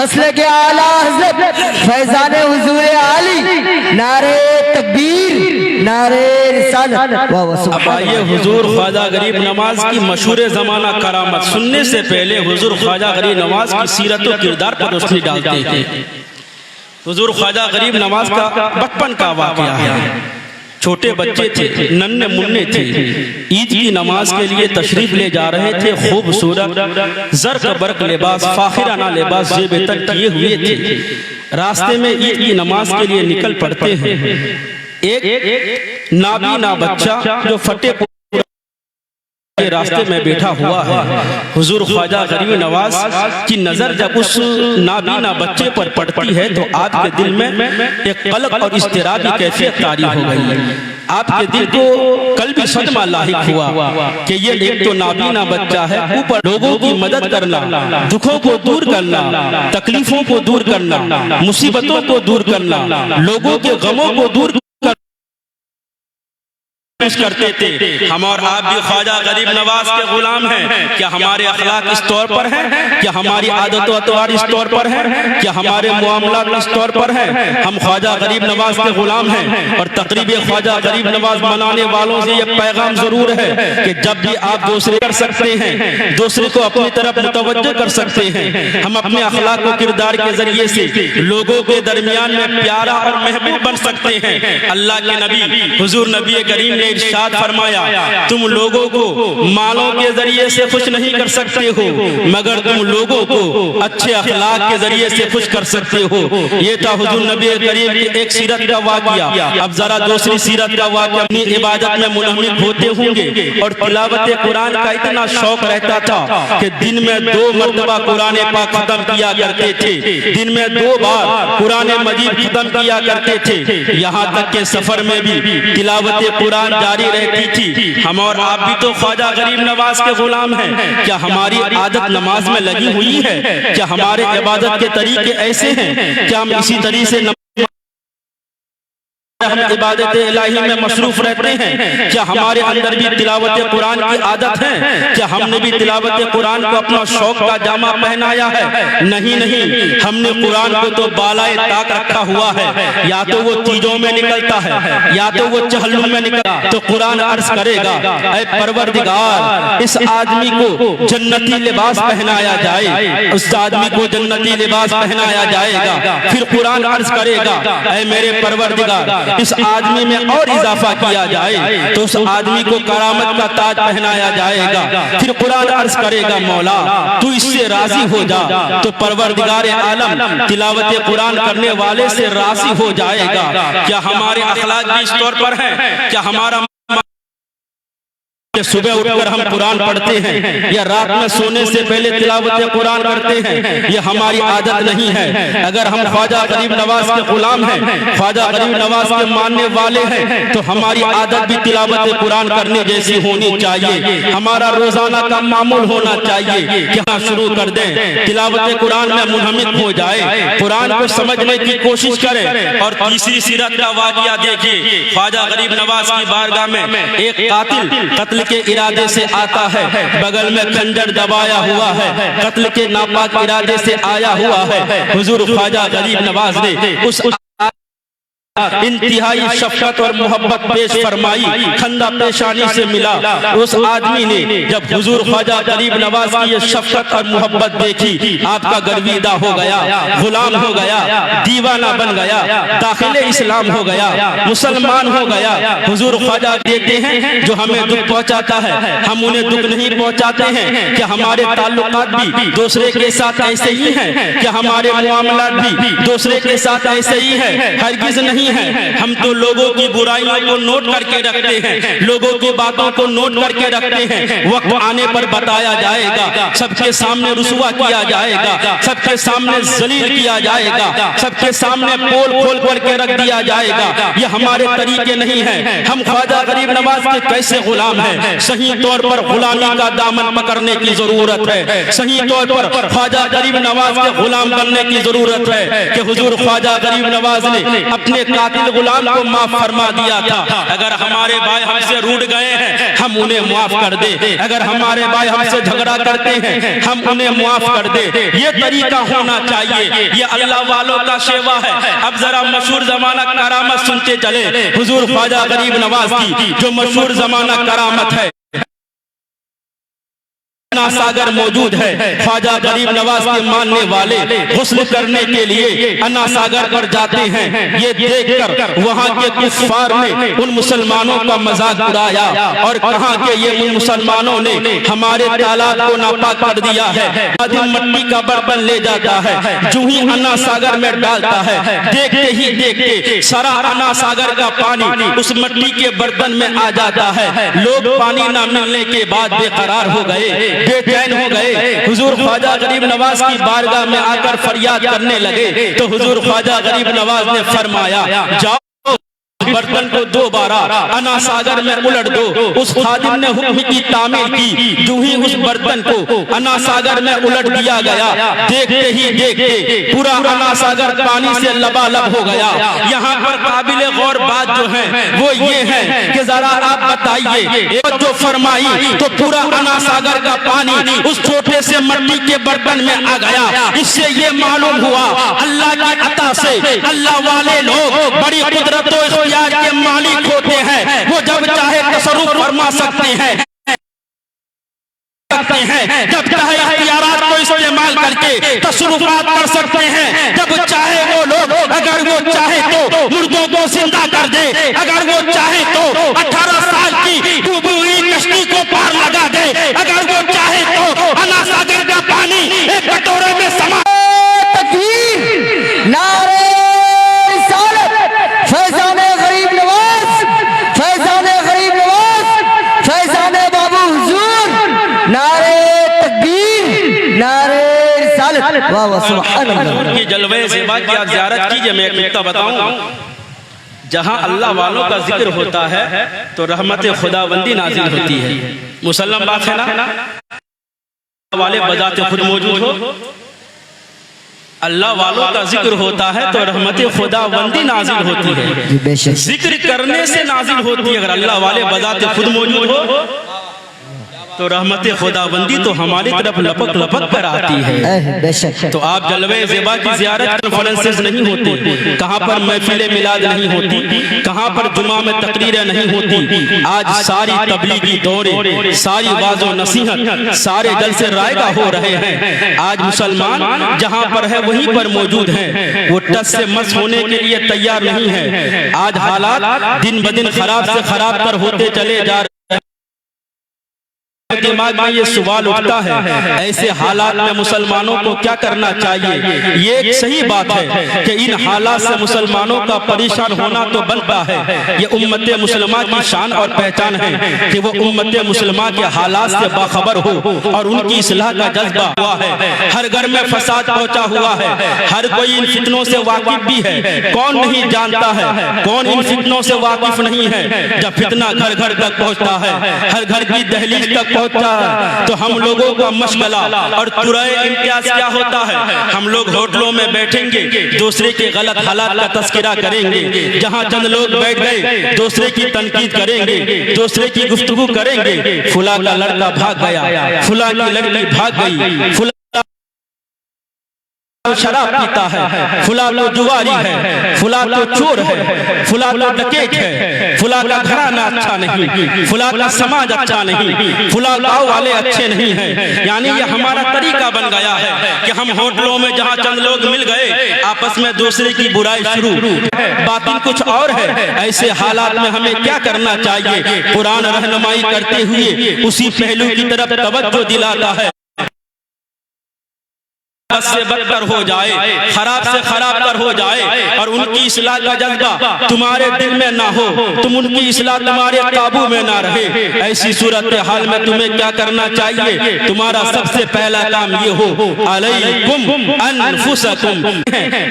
मसलक आला हज़रत फैज़ान हुज़ूर आली, नारे तकबीर, नारे रिसालत। अब आइए हुजूर ख्वाजा गरीब नवाज की मशहूर ज़माना करामत सुनने से पहले हुजूर ख्वाजा गरीब नवाज की सीरत और किरदार पर रोशनी डालते हैं। हुजूर ख्वाजा गरीब नवाज का बचपन का वाक़या है। छोटे बच्चे थे, नन्हे मुन्ने थे, ईद की नमाज के लिए तशरीफ ले जा रहे थे। खूबसूरत ज़र्क बर्क लिबास, फाखिराना लिबास जेब-ए-तन किए हुए थे। रास्ते में ईद की नमाज के लिए निकल पड़ते हैं। एक नाबीना बच्चा जो फटे के रास्ते में बैठा हुआ है। हुजूर ख्वाजा गरीब नवाज की नजर जब उस नाबीना बच्चे पर पड़ती है तो आपके दिल में एक कलक और इज़्तिराब की कैफियत तारी हो गई। आपके दिल को कल्बी सदमा लाहिक हुआ कि ये एक तो नाबीना बच्चा है, ऊपर लोगों की मदद करना, दुखों को दूर करना, तकलीफों को दूर करना, मुसीबतों को दूर करना, लोगों के गमों को दूर करते थे। हम और आप भी ख्वाजा गरीब नवाज के गुलाम हैं। क्या हमारे अखलाक इस तौर पर हैं? क्या हमारी आदत व अतवार इस तौर पर हैं? क्या हमारे मुआमलात इस तौर पर हैं? हम ख्वाजा गरीब नवाज के गुलाम हैं। और तकरीब ख्वाजा गरीब नवाज मनाने वालों से यह पैगाम जरूर है कि जब भी आप दूसरे कर सकते हैं, दूसरे को अपनी तरफ मुतवज्जो कर सकते हैं। हम अपने अखलाक व किरदार के जरिए से लोगों के दरमियान में प्यारा और महबूब बन सकते हैं। अल्लाह के नबी हुजूर नबी करीम ने इरशाद फरमाया, तुम लोगों को मालों के जरिए से खुश नहीं कर सकते हो, मगर तुम लोगों को अच्छे अखलाक के जरिए से खुश कर सकते हो। ये था हुजूर नबी करीम की एक सीरत का वाक़या। अब जरा दूसरी सीरत का वाक़या। अपनी इबादत में मुनहमिक होते होंगे और तिलावत कुरान का इतना शौक रहता था कि दिन में 2 मरतबा कुरान पाक खत्म किया करते थे। दिन में 2 बार कुरान मजीद खत्म किया करते थे। यहाँ तक के सफर में भी तिलावत कुरान जारी रहती थी। हम और आप भी तो ख्वाजा गरीब नवाज के गुलाम हैं। क्या हमारी आदत नमाज में लगी हुई है? क्या हमारे इबादत के तरीके ऐसे हैं? क्या हम इसी तरीके से हम इबादत इलाही में मसरूफ रहते हैं? क्या हमारे अंदर भी तिलावत कुरान की आदत है? क्या हमने भी तिलावत कुरान को अपना शौक का जामा पहनाया है? नहीं नहीं, हमने कुरान को तो बालाए ताक रखा हुआ है। या तो वो चीजों में निकलता है या तो वो चहलों में निकलता। तो कुरान अर्ज करेगा, ऐ परवरदिगार, इस आदमी को जन्नती लिबास पहनाया जाए, उस आदमी को जन्नती लिबास पहनाया जाएगा। फिर कुरान अर्ज करेगा, ऐ मेरे परवरदिगार, इस आदमी में और इजाफा किया जाए तो उस आदमी को करामत का ताज पहनाया जाएगा। फिर कुरान अर्ज करेगा, मौला तू इससे राजी हो जा, तो परवरदिगार आलम तिलावत कुरान करने वाले से राजी हो जाएगा। क्या हमारे अखलाक भी इस तौर पर हैं? क्या हमारा सुबह उठकर हम कुरान पढ़ते हैं या रात में सोने से पहले तिलावत कुरान करते हैं? ये हमारी आदत नहीं है। अगर हम ख्वाजा गरीब नवाज के गुलाम हैं, ख्वाजा गरीब नवाज के मानने वाले हैं, तो हमारी आदत भी तिलावत कुरान करने जैसी होनी चाहिए। हमारा रोजाना का मामूल होना चाहिए कि हाँ शुरू कर दें, तिलावत कुरान में मुनहमिक हो जाए, कुरान को समझने की कोशिश करें। और तीसरी सीरत का वाक़या देखिए। ख्वाजा गरीब नवाज की बारगाह में एक कातिल कत्ल के इरादे से आता है, बगल में खंजर दबाया हुआ है, कत्ल के नापाक इरादे से आया हुआ है। हुजूर ख्वाजा गरीब नवाज ने उस इंतहाई शफकत और मोहब्बत पेश फरमाई, खंदा पेशानी से मिला। उस आदमी ने जब हुजूर ख्वाजा गरीब नवाज की ये शफकत और मोहब्बत देखी, आपका गर्विदा हो गया, गुलाम हो गया, दीवाना बन गया, दाखिले इस्लाम हो गया, मुसलमान हो गया। हुजूर ख्वाजा देखते हैं जो हमें दुख पहुंचाता है, हम उन्हें दुख नहीं पहुंचाते हैं। क्या हमारे ताल्लुकात भी दूसरे के साथ ऐसे ही हैं? क्या हमारे मुआमलात भी दूसरे के साथ ऐसे ही है? हरगिज़ नहीं है। हम तो लोगों की बुराइयों को नोट करके रखते हैं, लोगों की बातों को नोट करके रखते हैं। वक्त आने पर बताया जाएगा, सबके सामने रुसवा किया जाएगा, सबके सामने जलील किया जाएगा, सबके सामने पोल खोल करके रख दिया जाएगा। ये हमारे तरीके नहीं हैं। हम ख्वाजा गरीब नवाज के कैसे गुलाम हैं? सही तौर पर गुलामी का दामन पकड़ने की जरूरत है। सही तौर पर ख्वाजा गरीब नवाज के गुलाम बनने की जरूरत है कि हुजूर ख्वाजा गरीब नवाज ने अपने कातिल गुलाम को माफ फरमा दिया था। अगर हमारे भाई हमसे रूठ गए हैं हम उन्हें माफ कर दे, अगर हमारे भाई हमसे झगड़ा करते हैं हम उन्हें माफ कर दे। ये तरीका होना चाहिए, ये अल्लाह वालों का सेवा है। अब जरा मशहूर जमाना करामत सुनते चले हुजूर ख्वाजा गरीब नवाज की, जो मशहूर जमाना करामत है। सागर मौजूद है। ख्वाजा गरीब नवाज के मानने वाले गुस्ल करने के लिए अन्ना सागर पर जाते हैं। ये देखकर वहाँ के कुफ्फार ने उन मुसलमानों का मजाक उड़ाया और कहा कि ये मुसलमानों ने हमारे तालाब को नापाक कर दिया है। मट्टी का बर्तन ले जाता है, जो ही अन्ना सागर में डालता है, देखते ही देखते सारा अन्ना सागर का पानी उस मट्टी के बर्तन में आ जाता है। लोग पानी न मिलने के बाद बेकरार हो गए, बेचैन हो गए। हुजूर ख्वाजा गरीब नवाज की बारगाह में आकर फरियाद करने लगे तो हुजूर ख्वाजा गरीब नवाज ने फरमाया, जाओ बर्तन को दोबारा अन्ना सागर में उलट दो। उस खादिम ने हुक्म की तामील की, जो ही उस बर्तन को अन्ना सागर में उलट दिया गया, देखते ही देखते पूरा अन्ना सागर पानी से लबालब हो गया। यहाँ पर काबिल गौर बात जो है वो ये है कि जरा आप बताइए, जो फरमाई तो पूरा अन्ना सागर का पानी उस छोटे से मट्टी के बर्तन में आ गया। इससे ये मालूम हुआ अल्लाह की अता से अल्लाह वाले लोग बड़ी कुदरतों के मालिक होते हैं। वो जब चाहे तसर्रुफ फरमा सकते हैं, जब चाहे इख्तियारात को इस्तेमाल करके तसर्रुफात कर सकते हैं। जब चाहे वो लोग, अगर वो चाहे तो मुर्दों को जिंदा कर दे, अगर वो चाहे तो 18 साल की डूबी हुई कश्ती को पार लगा दे, अगर वो चाहे तो अन्ना सागर का पानी एक कटोरे में समा। तकबीर, नारे की जलवे ज़िबा की आप ज़ियारत कीजिए। मैं एक नुक्ता बताऊं, जहां अल्लाह वालों का जिक्र होता है तो रहमत खुदाबंदी नाजिल होती है। मुसल्लम बात है ना, वाले बजाते खुद मौजूद हो, अल्लाह वालों का जिक्र होता है तो रहमत खुदाबंदी नाजिल होती है। जिक्र करने से नाजिल होती है। अगर अल्लाह वाले बजाते खुद मौजूद हो तो रहमत खुदाबंदी तो हमारी तरफ लपक लपक कर आती है। तो आप जलवे ज़िबा की ज़ियारत कॉन्फ्रेंसेस नहीं होते, कहाँ पर महफिले मिलाद नहीं होती, कहाँ पर जुमा में तकरीरें नहीं होती। आज सारी तबलीगी दौरे, सारी वाज़ो नसीहत, सारे जलसे रायगा हो रहे हैं। आज मुसलमान जहाँ पर है वहीं पर मौजूद हैं, वो टस से मस होने के लिए तैयार नहीं है। आज हालात दिन ब दिन खराब से खराब तर होते चले जा रहे। दिमाग में ये सवाल उठता है, ऐसे हालात में मुसलमानों को क्या करना चाहिए? ये एक सही बात है कि इन हालात से मुसलमानों का परेशान होना तो बनता है। ये उम्मत मुसलमा की शान और पहचान है कि वो उम्मत मुसलमा के हालात से बाखबर हो और उनकी इस्लाह का जज्बा हुआ है। हर घर में फसाद पहुंचा हुआ है, हर कोई इन फितनों से वाकिफ भी है। कौन नहीं जानता है, कौन इन फितनों से वाकिफ नहीं है? जब फितना घर घर तक पहुंचता है, हर घर की दहलीज तक पहुंचता है, तो हम लोगों का मशगला और तुराए इम्तियाज क्या होता है? हम लोग होटलों में बैठेंगे, दूसरे के गलत हालात का तस्करा करेंगे। जहां चंद लोग बैठ गए, दूसरे की तनकीद करेंगे, दूसरे की गुफ्तगू करेंगे। फुला का लड़का भाग गया, फुला की लड़की भाग गई, फुला शराब पीता है, फुला तो जुआरी है, फुला तो चोर है, फुला तो डकैत है, फुला का घराना अच्छा नहीं, फुला का समाज अच्छा नहीं, फुला गाँव वाले अच्छे नहीं हैं। यानी ये हमारा तरीका बन गया है कि हम होटलों में जहाँ चंद लोग मिल गए आपस में दूसरे की बुराई शुरू, बातें कुछ और है। ऐसे हालात में हमें क्या करना चाहिए? कुरान रहनुमाई करते हुए उसी पहलू की तरफ तवज्जो दिलाता है। से बदतर हो जाए, खराब से खराब तर हो जाए और उनकी इस्लाह का जज्बा तुम्हारे दिल में ना हो, तुम उनकी इस्लाह तुम्हारे काबू में ना रहे। ऐसी सूरत हाल में तुम्हें क्या करना चाहिए? तुम्हारा सबसे पहला काम ये हो, अलैकुम अनफुसकुम।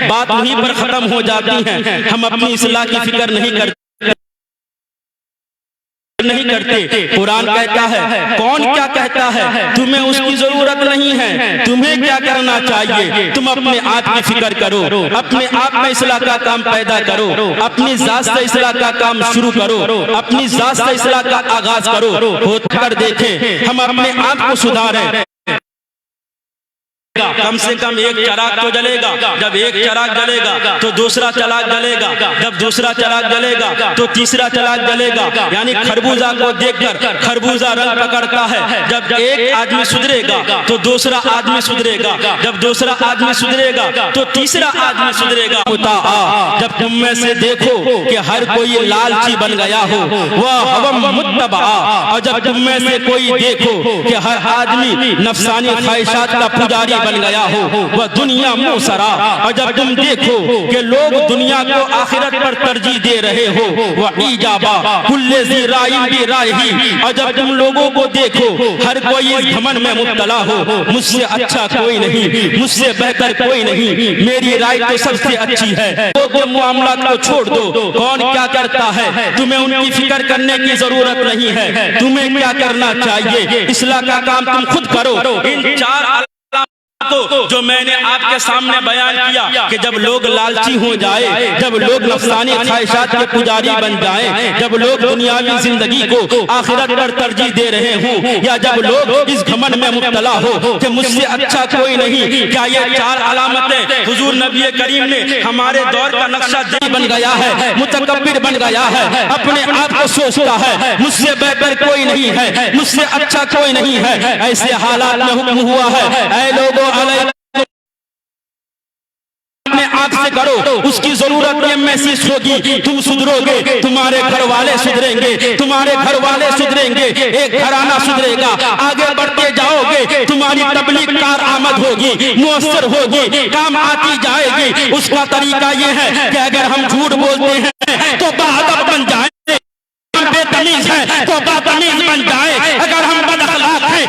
बात वहीं पर खत्म हो जाती है। हम अपनी इस्लाह की फिक्र नहीं करते, नहीं करते। कुरान कहता है कौन क्या कहता है, तुम्हें उसकी जरूरत नहीं है। तुम्हें क्या करना चाहिए, तुम अपने आप की फिक्र करो, अपने आप में इस्लाह का काम पैदा करो, अपनी जात से इस्लाह का काम शुरू करो, अपनी जात से इस्लाह का आगाज करो। होकर देखें हम अपने आप को सुधारें। कम से कम एक चिराग तो जलेगा, जब एक चिराग जलेगा तो दूसरा चिराग जलेगा, जब दूसरा चिराग जलेगा तो तीसरा चिराग जलेगा। यानी खरबूजा को देखकर खरबूजा रंग पकड़ता है। जब एक आदमी सुधरेगा तो दूसरा आदमी सुधरेगा, जब दूसरा आदमी सुधरेगा तो तीसरा आदमी सुधरेगा। जब तुम में से देखो कि हर कोई लालची बन गया हो वह हवम मुत्तबा, और जब तुम में से कोई देखो कि हर आदमी नफसानी ख्वाहिशात का पुजारी बन गया हो वह दुनिया मुसरा, और जब तुम देखो कि लोग दुनिया को आखिरत पर तरजीह दे रहे हो वह ईजाबा कुल्ले ज़ी राइन भी राही, और जब तुम लोगों को देखो हर कोई इस घमंड में मुब्तला हो मुझसे अच्छा कोई नहीं, मुझसे बेहतर कोई नहीं, मेरी राय तो सबसे अच्छी है। लोगों के मामलात को छोड़ दो, कौन क्या करता है तुम्हें उनकी फिक्र करने की जरूरत नहीं है। तुम्हें क्या करना चाहिए, इस्लाह का काम तुम खुद करो। इन चार तो जो मैंने आपके सामने बयान किया कि जब लोग लालची हो जाए, जब लोग नफसानी ख्वाहिशात के पुजारी बन जाएं, जब लोग दुनियावी जिंदगी को आखिरत पर तरजीह दे रहे हों, या जब लोग इस घमंड में मुब्तला हो कि मुझसे अच्छा कोई नहीं, क्या ये चार अलामतें हुजूर नबी करीम ने हमारे दौर का नक्शा बन गया है, मुतकब्बिर बन गया है, अपने आप को सोचता है मुझसे बेहतर कोई नहीं है, मुझसे अच्छा कोई नहीं है। ऐसे हालात में हुक्म हुआ है ऐ लोगों अपने आप से करो, उसकी जरूरत ये महसूस होगी, तुम सुधरोगे, तुम्हारे घर वाले सुधरेंगे, तुम्हारे घर वाले सुधरेंगे, एक घराना सुधरेगा, आगे बढ़ते जाओगे, तुम्हारी तबलीग कार आमद होगी, मुअस्सर होगी, काम आती जाएगी। उसका तरीका ये है कि अगर हम झूठ बोलते हैं तो बहादुर बन जाए, बेतमीज है तो बदतमीज बन जाए, अगर हम बदअखलाक हैं